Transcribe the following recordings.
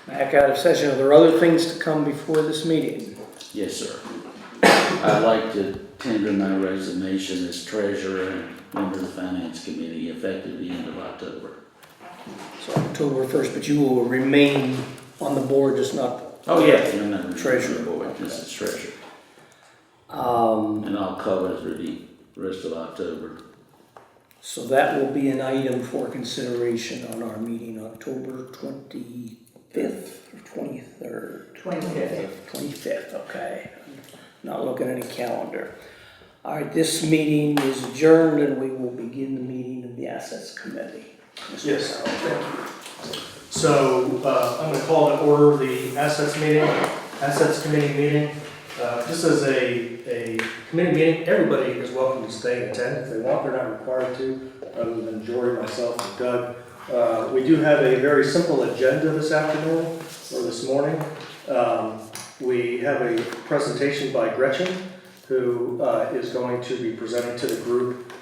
Back out of session. Are there other things to come before this meeting? Yes, sir. I'd like to tender my resignation as treasurer and member of the finance committee effective the end of October. So October 1st, but you will remain on the board, just not... Oh, yeah, I'm not Treasurer. board, this is treasurer. Um, And I'll cover through the rest of October. so that will be an item for consideration on our meeting October 25th or 23rd? 25th. 25th, okay. Not looking at any calendar. All right, this meeting is adjourned and we will begin the meeting of the Assets Committee. Mr. Yes. Carroll, thank you. So I'm going to call to order the Assets Committee meeting. This is a committee meeting. Everybody is welcome to stay and attend if they want. They're not required to, other than Jory, myself, and Doug. We do have a very simple agenda this afternoon, or this morning. We have a presentation by Gretchen, who is going to be presenting to the group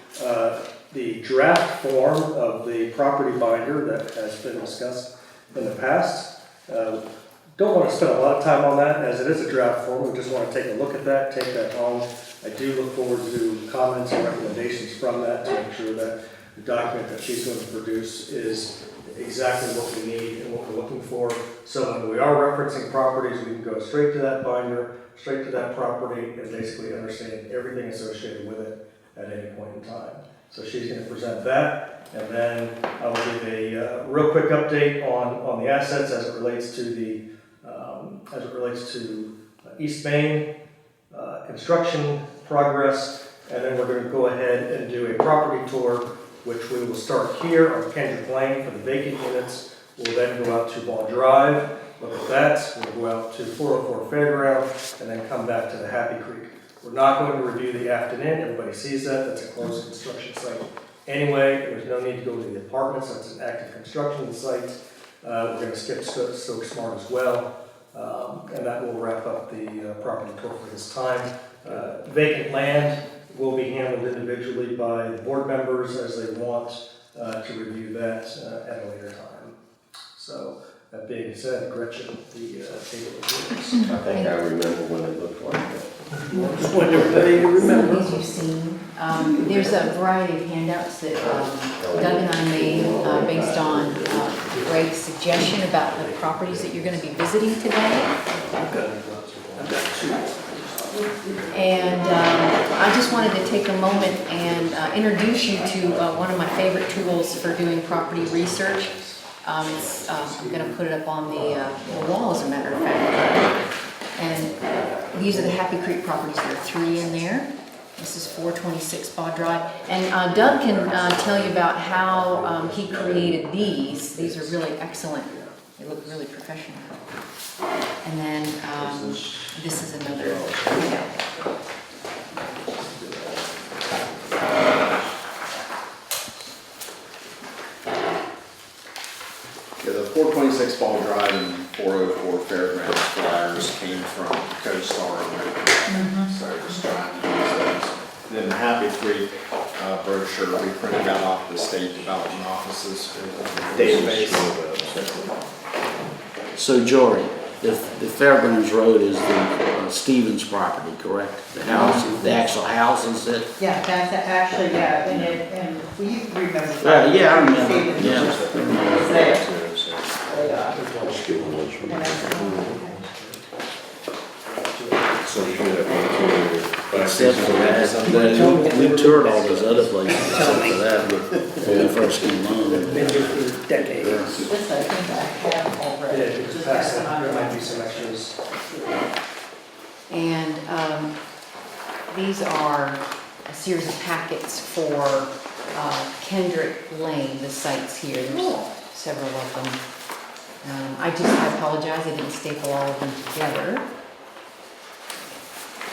the draft form of the property binder that has been discussed in the past. Don't want to spend a lot of time on that as it is a draft form. We just want to take a look at that, take that home. I do look forward to comments and recommendations from that to make sure that the document that she's going to produce is exactly what we need and what we're looking for. So when we are referencing properties, we can go straight to that binder, straight to that property, and basically understand everything associated with it at any point in time. So she's going to present that, and then I will give a real quick update on the assets as it relates to East Main construction progress, and then we're going to go ahead and do a property tour, which we will start here on Kendrick Lane for the vacant units. We'll then go out to Ball Drive, look at that. We'll go out to 404 Fairground, and then come back to the Happy Creek. We're not going to review the Afton Inn. Everybody sees that. That's a closed construction site. Anyway, there's no need to go to the apartments. That's an active construction site. We're going to skip Stoke Smart as well. And that will wrap up the property tour for this time. Vacant land will be handled individually by the board members as they want to review that at a later time. So that being said, Gretchen, the table of yours. I think I remember when it looked like that. When everybody remember. Some of these you've seen. There's a variety of handouts that Doug and I made based on Greg's suggestion about the properties that you're going to be visiting today. I've got two. And I just wanted to take a moment and introduce you to one of my favorite tools for doing property research. I'm going to put it up on the wall, as a matter of fact. And these are the Happy Creek properties. There are 3 in there. This is 426 Baugh Drive. And Doug can tell you about how he created these. These are really excellent. They look really professional. And then this is another handout. Yeah, the 426 Ball Drive and 404 Fairgrounds flyers came from CoStar America. So just trying to use those. And then the Happy Creek brochure we printed out off the State Development Office's database. So Jory, the Fairgrounds Road is the Stevens property, correct? The house, the actual house is it? Yeah, that's actually, yeah, and you remember. Yeah, I remember, yeah. So you do that. Except for that, we toured all those other places except for that when we first came on. Been here for decades. This I think I have already. Yeah, just pass that. There might be some extras. And these are a series of packets for Kendrick Lane, the sites here. There's several of them. I apologize, I didn't staple all of them together.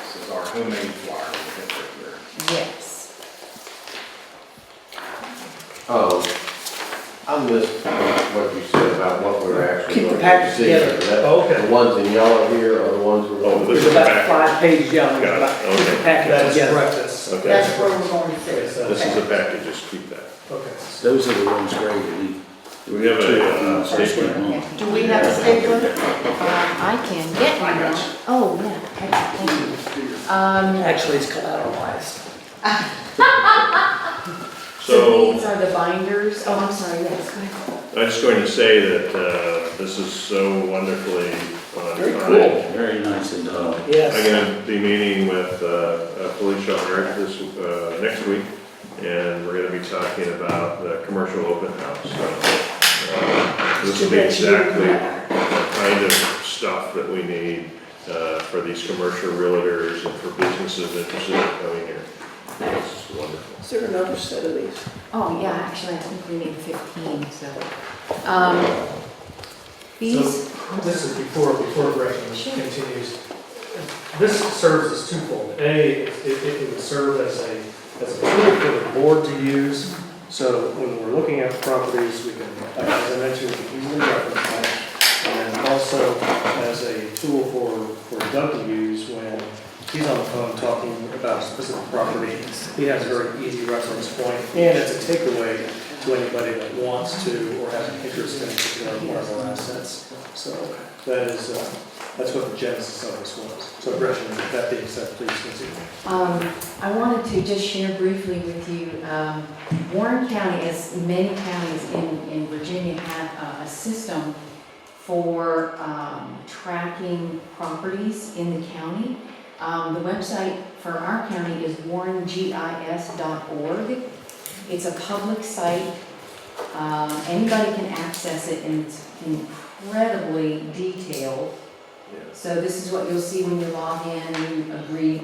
This is our homemade flyer we get right here. Yes. Oh, I missed what you said about what we're actually Keep the going to package see. together. That- Oh, okay. The ones in yellow here are the ones we're going to. There's about 5 pages down there. Got it, okay. Keep the package That is together. correct. That's Okay. That's where we're going to Okay, sit. so- This is a package, just keep that. Okay. Those are the ones Greg Do we have a Especially statement? on- Do we have a stapler? I can get one. Oh, yeah, excellent, thank you. Actually, it's collateralized. So So, these are the binders, oh, I'm sorry, yes, go ahead. I'm just going to say that this is so wonderfully on Very time. cool. Very nicely done. I'm Yes. going to be meeting with Felicia on Earth this, next week, and we're going to be talking about the commercial open house. So, this will be exactly the kind of stuff that we need for these commercial realtors and for businesses interested in coming here. This is wonderful. Is there another set of these? Oh, yeah, actually, I think we need 15, so. These, This is before Gretchen continues. This serves as twofold. A, it would serve as a tool for the board to use. So when we're looking at properties, we can, as I mentioned, we can easily reference that. And also as a tool for Doug to use when he's on the phone talking about a specific property. He has a very easy reference point, and it's a takeaway to anybody that wants to or has an interest in particular one of our assets. So that is, that's what the genesis of this was. So Gretchen, with that being said, please continue. I wanted to just share briefly with you, Warren County, as many counties in Virginia, have a system for tracking properties in the county. The website for our county is warrengis.org. It's a public site. Anybody can access it, and it's incredibly detailed. So this is what you'll see when you log in and you agree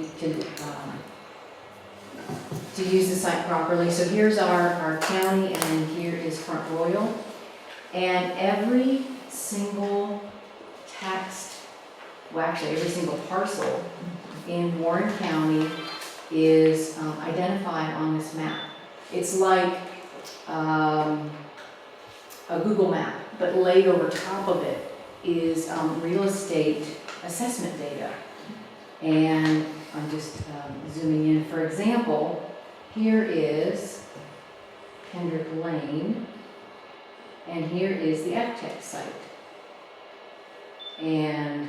to use the site properly. So here's our county, and then here is Front Royal. And every single every single parcel in Warren County is identified on this map. It's like a Google map, but laid over top of it is real estate assessment data. And I'm just zooming in. For example, here is Kendrick Lane, and here is the FTech site. And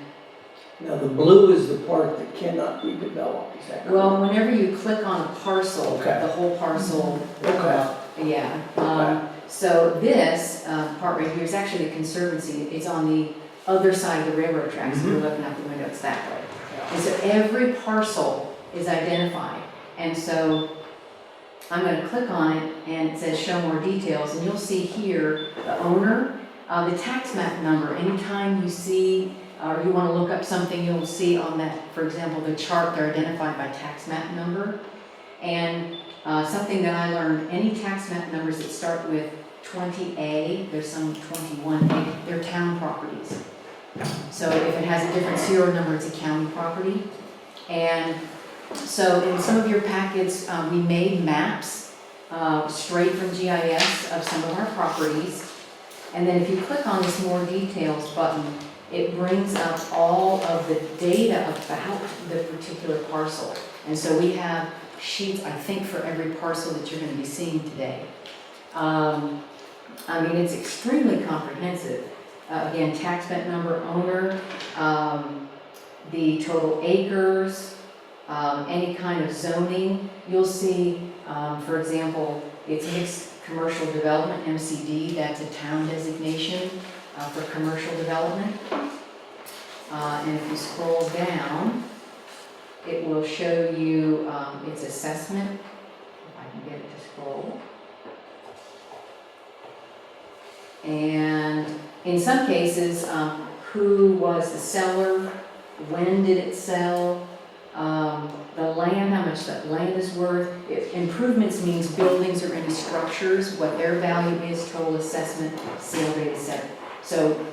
Now, the blue is the part that cannot be developed, is that correct? well, whenever you click on a parcel, Okay. the whole parcel, Okay. yeah. Okay. So this part right here is actually a conservancy. It's on the other side of the railroad tracks. If you're looking out the window, it's that way. And so every parcel is identified. And so I'm going to click on it, and it says show more details. And you'll see here the owner, the tax map number. Anytime you see or you want to look up something, you'll see on that, for example, the chart, they're identified by tax map number. And something that I learned, any tax map numbers that start with 20A, there's some 21A, they're town properties. So if it has a different serial number, it's a county property. And so in some of your packets, we made maps straight from GIS of some of our properties. And then if you click on this more details button, it brings up all of the data about the particular parcel. And so we have sheets, I think, for every parcel that you're going to be seeing today. I mean, it's extremely comprehensive. Again, tax map number, owner, the total acres, any kind of zoning. You'll see, for example, it's mixed commercial development, MCD, that's a town designation for commercial development. And if you scroll down, it will show you its assessment. If I can get it to scroll. And in some cases, who was the seller, when did it sell, the land, how much that land is worth. If improvements means buildings or any structures, what their value is, total assessment, sale date, etc. So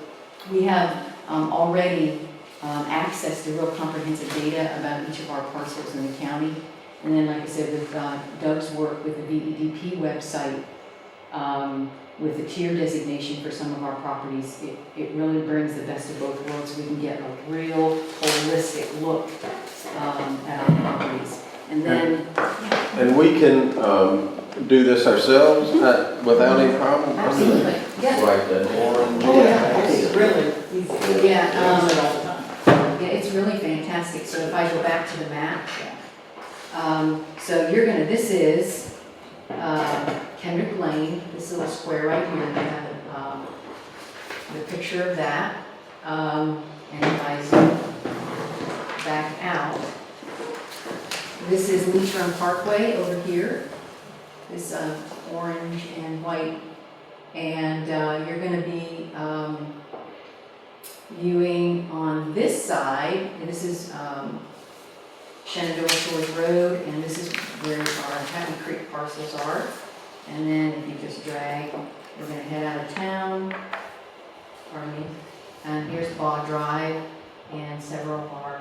we have already access to real comprehensive data about each of our parcels in the county. And then, like I said, with Doug's work with the VEDP website, with the tier designation for some of our properties, it really brings the best of both worlds. We can get a real holistic look at our properties. And then, And we can do this ourselves. without any problem? Absolutely, yeah. Like that orange? Oh, yeah, it's really easy. Yeah, Use it all the time. Yeah, it's really fantastic, so if I go back to the map, so you're gonna, this is, Kendrick Lane, this little square right here, you have, the picture of that, and if I zoom back out, this is Leitrim Parkway over here, this, orange and white, and, you're gonna be, viewing on this side, and this is Shenandoah Shores Road, and this is where our Happy Creek parcels are. And then if you just drag, we're gonna head out of town, pardon me, and here's Baugh Drive and several of our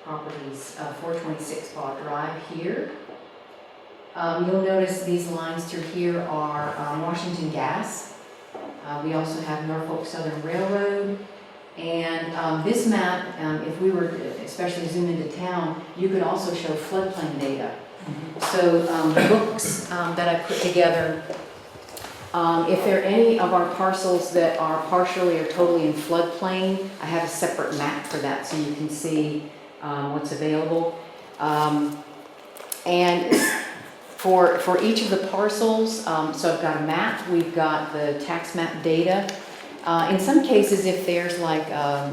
properties, 426 Baugh Drive here. You'll notice these lines through here are Washington Gas. We also have Norfolk Southern Railroad, and this map, if we were to especially zoom into town, you could also show floodplain data. So the books that I put together, if there are any of our parcels that are partially or totally in floodplain, I have a separate map for that so you can see what's available. And for each of the parcels, so I've got a map, we've got the tax map data. In some cases, if there's like a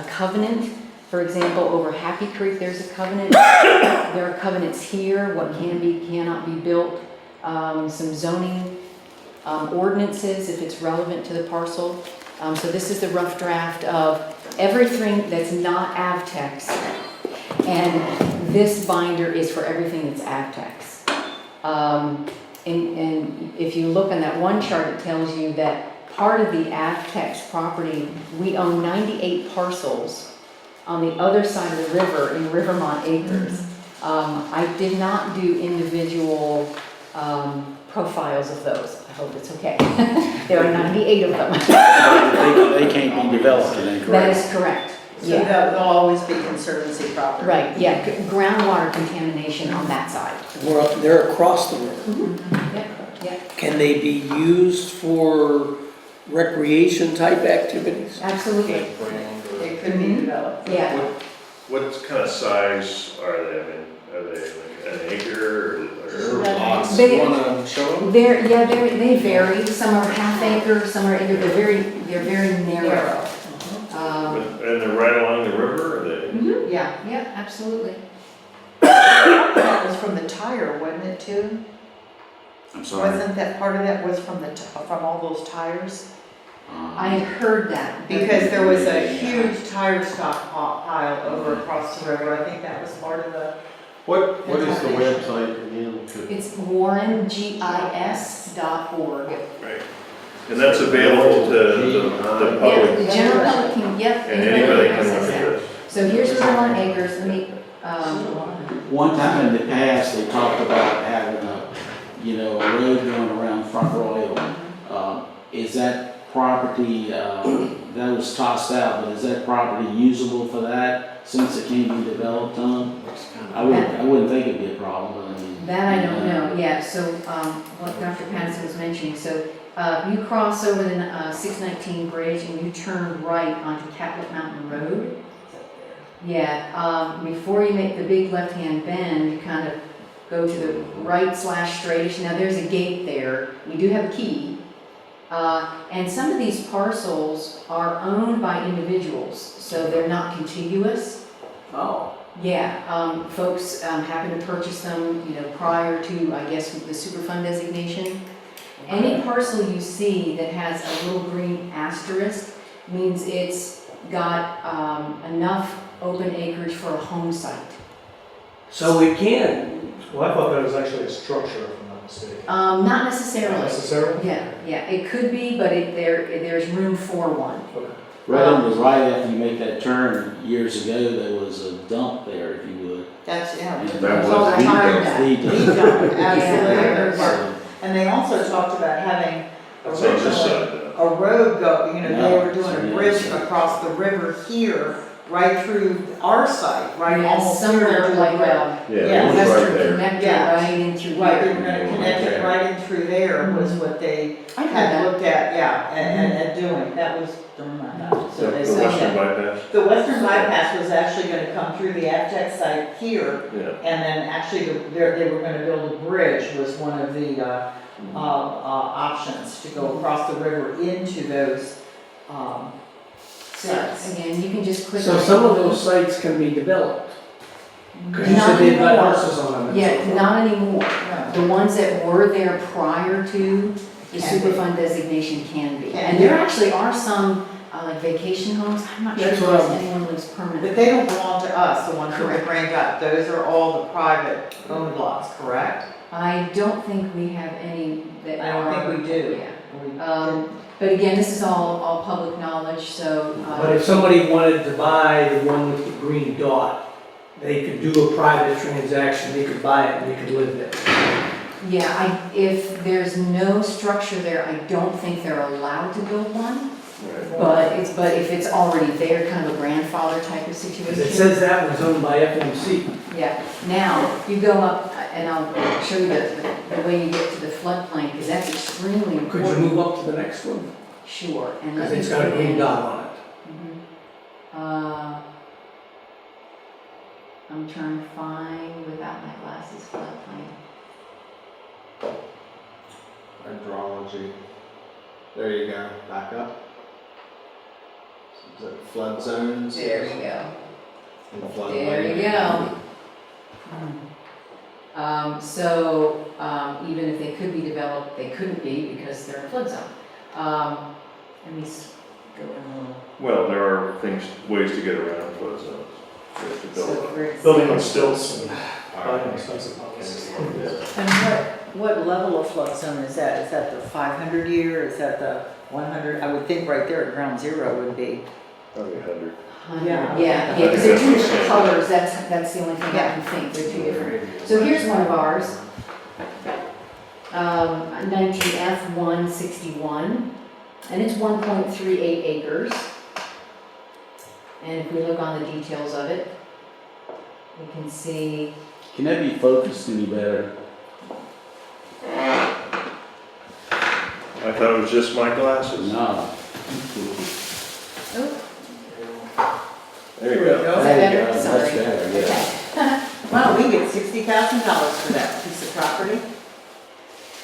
covenant, for example, over Happy Creek, there's a covenant. There are covenants here, what can be, cannot be built, some zoning ordinances if it's relevant to the parcel. So this is the rough draft of everything that's not Avtex, and this binder is for everything that's Avtex. And if you look on that one chart, it tells you that part of the Avtex property, we own 98 parcels on the other side of the river in Rivermont Acres. I did not do individual profiles of those. I hope it's okay. There are 98 of them. They can't be developed, is that correct? That is correct. So Yeah. they'll always be conservancy property. Right, yeah, groundwater contamination on that side. They're across the river. Yep. Can they be used for recreation type activities? Absolutely. It could be developed. Yeah. What kind of size are they? I mean, are they like an acre or? Lots. They- You wanna show them? They vary. Some are half acre, some are acre. They're very narrow. And they're right along the river, or they? Yeah, absolutely. That was from the tire, wasn't it, too? I'm sorry. Wasn't that part of that was from from all those tires? I had heard that. Because there was a huge tire stockpile over across the river. I think that was part of the. What is the website again? It's warrengis.org. Right. And that's available to the Yeah, public, the general public can, yep. and anybody can access look at that. this. So here's Rivermont Acres. Let me, One time in the past, they talked about having a road going around Front Royal. Is that property, that was tossed out, but is that property usable for that since it can't be developed on? I wouldn't think it'd be a problem, but I mean. that I don't know, yeah, so, what Dr. Patterson was mentioning, so, you cross over the 619 bridge and you turn right onto Catlett Mountain Road. Yeah, before you make the big left-hand bend, you kind of go to the right/straightish. Now there's a gate there. We do have a key. And some of these parcels are owned by individuals, so they're not contiguous. Oh. Yeah, folks happen to purchase them, prior to, I guess, the Superfund designation. Any parcel you see that has a little green asterisk means it's got enough open acreage for a home site. So it can. Well, I thought that was actually a structure, if I'm not mistaken. Not Not necessarily. necessarily? Yeah, it could be, but there's room for one. Okay. Right on the right after you make that turn, years ago, there was a dump there, if you would. That's, yeah. And that was all the the time. dump. The The dump. dump, absolutely. I Yeah. heard that. And they also talked about having That's on this originally side. a road go, they Yeah. were doing a bridge across the river here, right through our site, right Yeah, almost here somewhere to the like, road. Yeah, Yeah, it was Western right there. connector Yeah. right in through Right, they here. were gonna connect it right in through there was what they I heard had that. looked at, yeah, and doing, that was during my time, so they The said western that. bypass? The western bypass was actually gonna come through the Avtech site here, Yeah. and then actually they were gonna build a bridge was one of the, options to go across the river into those, So sites. again, you can just click. So on some of any- those sites can be developed. Cause you Not said they've got anymore. houses on them and so Yeah, forth. not anymore. No. The ones that were there prior to the Can be. Superfund designation can be. Can And be. there actually are some, like vacation homes, I'm not sure That's if what there's I'm- anyone lives permanent. But they don't belong to us, the ones that Correct. we bring up, those are all the private owned lots, correct? I don't think we have any that I don't are. think we do. Yeah. But again, this is all public knowledge, so. But if somebody wanted to buy the one with the green dot, they could do a private transaction, they could buy it and they could live there. Yeah, if there's no structure there, I don't think they're allowed to build one. Right. But if it's already there, kind of a grandfather type of Because situation. it says that one's owned by FMC. Yeah, now, you go up, and I'll show you the way you get to the floodplain, because that's extremely important. Could you move up to the next one? Sure, and Because let me it's got a put green in- dot on it. Mhm. I'm trying to find, without my glasses, floodplain. Hydrology. There you go, back up. Is it flood zones? There we go. And flood There you lane. go. Even if they could be developed, they couldn't be because they're in a flood zone. Let me go in a little. Well, there are ways to get around flood zones. You have to build So up. for example- Building on stilts and All right. buying expensive houses. Yeah. And what level of flood zone is that? Is that the 500 year, is that the 100? I would think right there at ground zero would be. Probably 100. Yeah, because they're two different colors, that's the only thing I can think, they're two different. So here's one of ours. 19 F161, and it's 1.38 acres. And if we look on the details of it, we can see, Can that be focused any better? I thought it was just my glasses. No. oh, There you go. is that There you better? go, Sorry. that's better, yeah. Wow, we get $60,000 for that piece of property.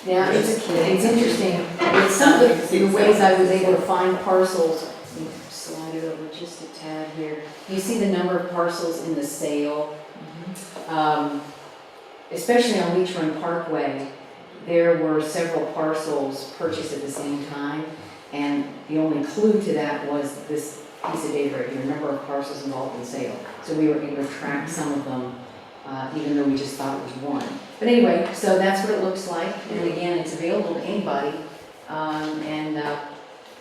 Now, it's interesting, with some of the ways I was able to find parcels, let me slide it over just a tad here. You see the number of parcels in the sale, especially on Leech Run Parkway, there were several parcels purchased at the same time, and the only clue to that was this piece of data right here, number of parcels involved in the sale. So we were able to track some of them, even though we just thought it was one. But anyway, so that's what it looks like, and again, it's available to anybody,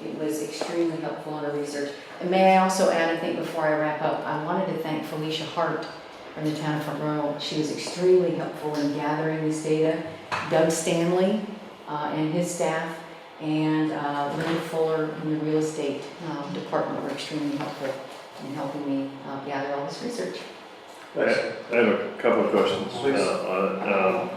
it was extremely helpful in our research. And may I also add, I think before I wrap up, I wanted to thank Felicia Hart from the town of Front Royal. She was extremely helpful in gathering this data. Doug Stanley and his staff, and Linda Fuller in the real estate department were extremely helpful in helping me gather all this research. I have a couple of questions on it.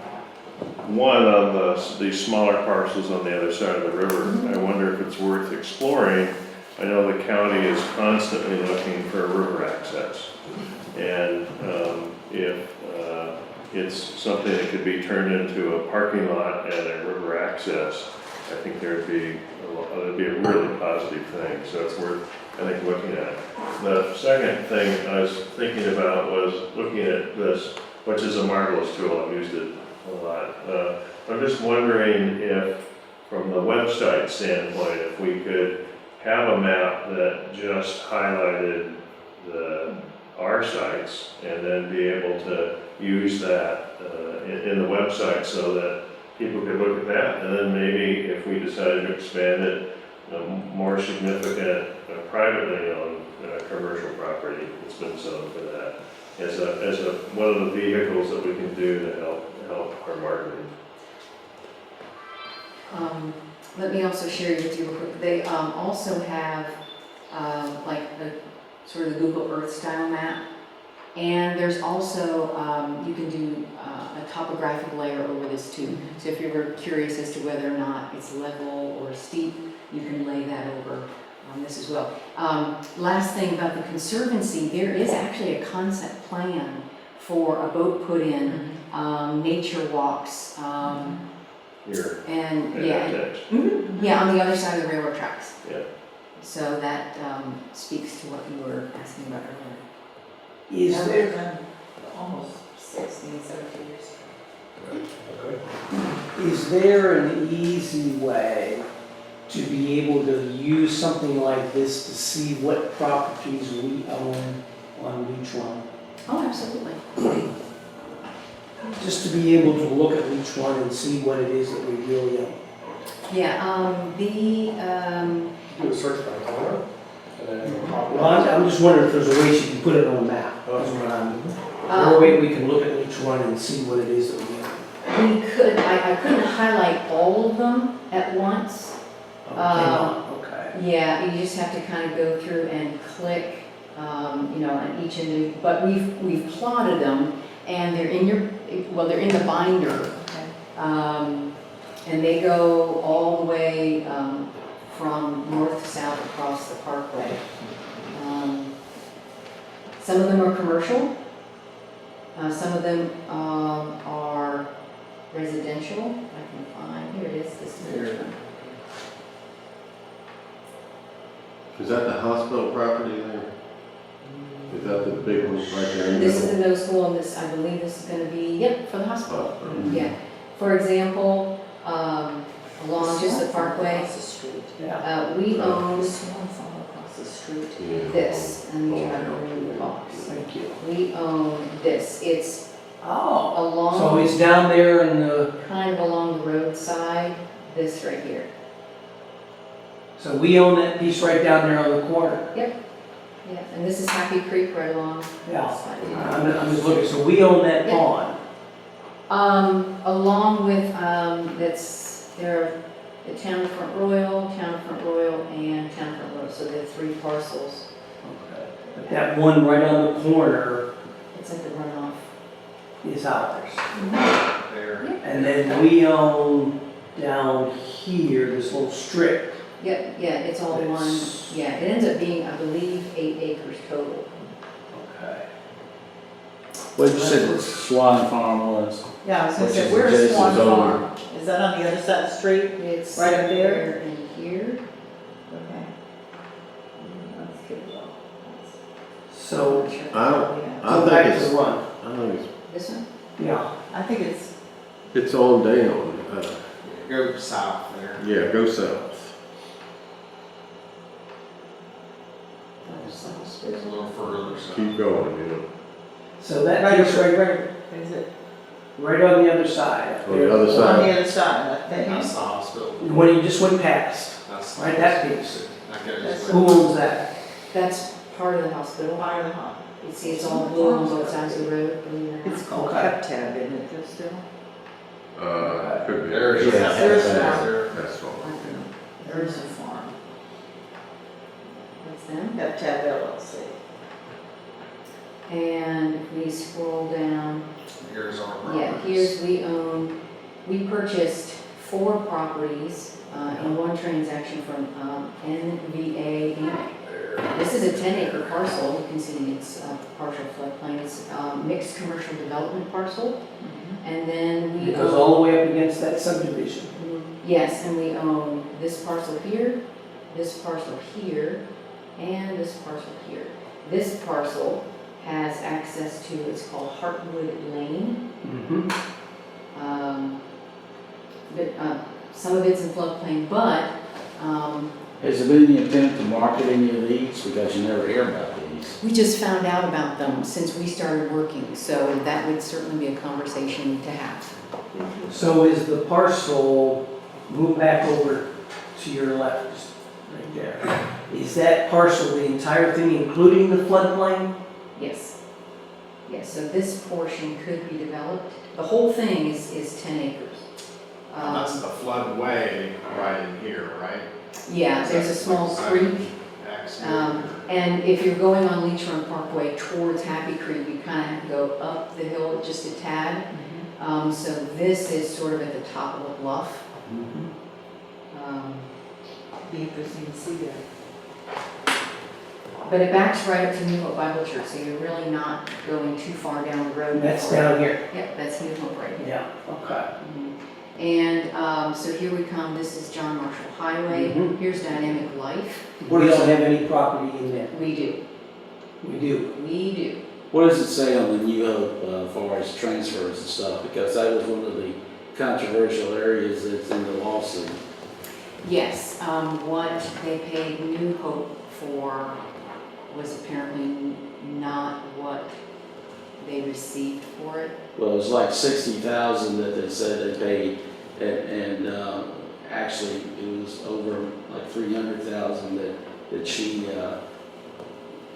One, on these smaller parcels on the other side of the river, I wonder if it's worth exploring. I know the county is constantly looking for river access. And if it's something that could be turned into a parking lot and a river access, I think it'd be a really positive thing. So it's worth, I think, looking at. The second thing I was thinking about was looking at this, which is a marvelous tool. I've used it a lot. I'm just wondering if, from the website standpoint, if we could have a map that just highlighted our sites and then be able to use that in the website so that people could look at that, and then maybe if we decided to expand it, more significant privately owned commercial property that's been zoned for that as one of the vehicles that we can do to help our marketing. Let me also share with you real quick. They also have like the sort of the Google Earth style map. And there's also, you can do a topographic layer over this too. So if you're ever curious as to whether or not it's level or steep, you can lay that over on this as well. Last thing about the Conservancy, there is actually a concept plan for a boat put in, nature walks, Here. and And yeah, next. yeah, on the other side of the railroad tracks. Yeah. So that speaks to what you were asking about earlier. Is That there, was done almost 16, 17 years. Okay. is there an easy way to be able to use something like this to see what properties we own on each one? Oh, absolutely. Just to be able to look at each one and see what it is that we really own. Yeah, Do a search by color, and then pop Well, I'm just wondering if there's a way she can put it on a map. That's what I'm, or a way we can look at each one and see what it is that we own. we could, I couldn't highlight all of them at once. Okay. Yeah, you just have to kind of go through and click, you know, on each individual, but we've plotted them, and they're in your, well, they're in the binder. And they go all the way from north to south across the parkway. Some of them are commercial. Some of them are residential. I can find, here it is, this is which one. Is that the hospital property there? Is that the big one right there? in the This is middle? the middle school, and this, I believe this is gonna be, yep, for the hospital. Hospital. Yeah. For example, along just the parkway, Across the street. we own This one's all across the street. Yeah. this, and we try to remove the box. Thank you. We own this. It's Oh, so along, it's down there in the, kind of along the roadside, this right here. so we own that piece right down there on the corner. Yeah, and this is Happy Creek right along. Yeah. this side. I'm just looking, so we own that Yeah. pond. Along with, that's, there are the Town of Front Royal, and Town of Front Royal, so there are 3 parcels. Okay. But that one right on the corner It's like the runoff. is ours. There. And then we own down here, this little strip. Yep, yeah, it's all one, It's- yeah, it ends up being, I believe, 8 acres total. Okay. What did you say the Swan Farm was? Yeah, I was gonna Which say, is where's Jason's Swan owner. Farm? Is that on the other side of the street? It's Right up there? in here. Okay. That's good. So, I don't, Yeah. I go back think to it's, the run. I think This one? Yeah. I think it's, it's on down. Go south there. Yeah, go south. It's a little further south. Keep going, you know. So that piece right, is it right on the other side. On the other on side. the other side, I think? That's the hospital. When you just went past, That's the right, that hospital. piece. That goes Who owns that? That's part of the hospital. Fire the hot. You see, it's all blue on both sides of the road, believe it or not. It's called Okay. Pep Tab, isn't it, just still? Could be. There's Yeah, There's that's- there. That's all. There is a farm. That's them. Pep Tab LLC. And if we scroll down, Here's our yeah, properties. we purchased 4 properties in one transaction from NVA Inc. This is a 10-acre parcel. You can see it's partial floodplain. It's mixed commercial development parcel. And then we It goes own, all the way up against that subdivision. yes, and we own this parcel here, this parcel here, and this parcel here. This parcel has access to, it's called Heartwood Lane. Mm-hmm. But some of it's in floodplain, but Has there been any attempt to market any of these? Because you never hear about these. we just found out about them since we started working, so that would certainly be a conversation to have. So is the parcel, move back over to your left, just right there. Is that parcel the entire thing, including the floodplain? Yes. Yes, so this portion could be developed. The whole thing is 10 acres. That's the floodway right in here, right? Yeah, there's a small creek. And if you're going on Leech Run Parkway towards Happy Creek, you kind of have to go up the hill just a tad. So this is sort of at the top of the bluff. Be interesting to see that. But it backs right up to New Hope Bible Church, so you're really not going too far down the road. That's down here. Yep, that's New Hope right here. Yeah, okay. And so here we come, this is John Marshall Highway, Mhm. here's Dynamic Life. We don't have any property in there. We do, We do. we do. What does it say on the New Hope, as far as transfers and stuff? Because that was one of the controversial areas that's in the lawsuit. Yes, what they paid New Hope for was apparently not what they received for it. Well, it was like 60,000 that they said they paid, and actually it was over like 300,000 that she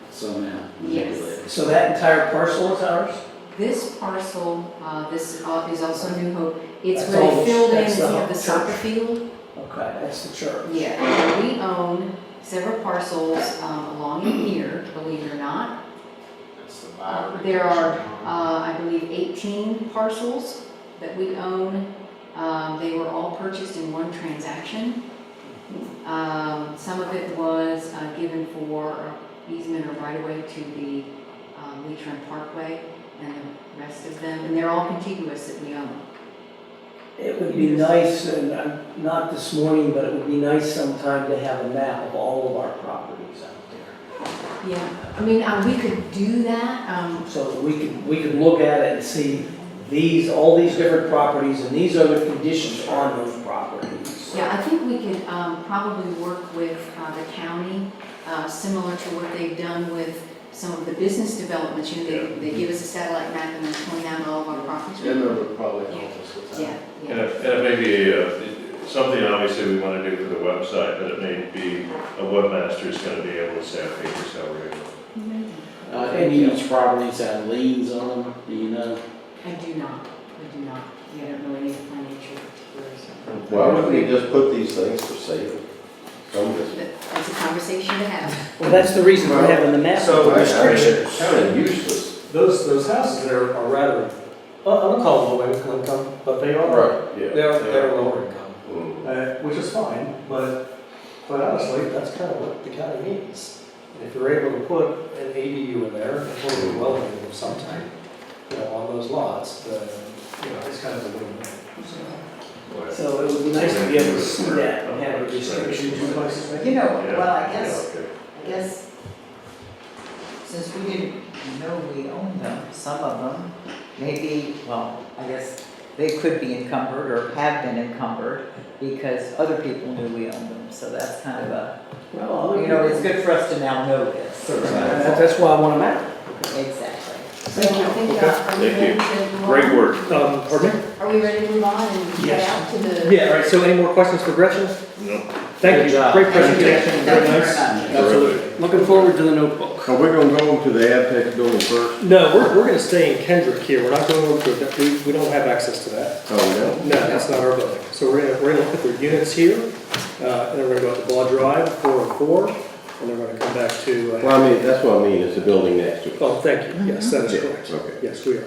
somehow manipulated. Yes. So that entire parcel is ours? This parcel, this is also New Hope, it's That's where all they the- filled in, that's and the you have the church. soccer field. Okay, that's the church. Yeah, we own several parcels along in here, believe it or not. There are, I believe, 18 parcels that we own. They were all purchased in one transaction. Some of it was given for easement or right-of-way to the Leech Run Parkway, and the rest of them, and they're all contiguous that we own. It would be nice, and not this morning, but it would be nice sometime to have a map of all of our properties out there. Yeah, I mean, we could do that. So that we could look at it and see all these different properties, and these are the conditions on those properties. Yeah, I think we could probably work with the county, similar to what they've done with some of the business developments. You know, they give us a satellite map and then point out all of our properties. And that would probably help us with that. Yeah, And yeah. it may be something obviously we want to do for the website, but it may be a webmaster is going to be able to say, okay, here's how we're going to. Any of these properties have liens on them, do you know? I do not. Yeah, I don't know any of the financial particulars. Why don't we just put these things for sale? That's a conversation to have. Well, that's the reason for having the map, So- the restrictions. Kind of useless. Those houses there are rather, I don't call them low income, but they are. Yeah. They're lower income. Mm. Which is fine, but quite honestly, that's kind of what the county needs. And if you're able to put an ADU in there, a affordable dwelling unit of some type, on those lots, then, it's kind of a win-win. So it would be nice to be able to see that and have a restriction. You know, Yeah, well, I yeah, okay. guess, since we didn't know we owned them, some of them, maybe, well, I guess they could be encumbered or have been encumbered because other people knew we owned them, so that's kind of a, Well, it's good for us to now know this. That's why I want a map. Exactly. So I think, are we Thank ready you. to move Great on? work. Pardon me? Are we ready to move on and get Yes. out to the? Yeah, all right, so any more questions for Gretchen? No. Thank Good you, job. great presentation, Thank very you nice. very much. Absolutely. Looking forward to the notebook. Are we gonna go to the Abtech building first? No, we're gonna stay in Kendrick here, we're not going over to, we don't have access to that. Oh, no? No, that's not our building. So we're gonna look at the units here, and then we're gonna go up to Ball Drive, 404, and then we're gonna come back to. Well, I mean, that's what I mean, it's the building next to it. Oh, thank you, yes, that is Yeah, correct. okay. Yes, we are.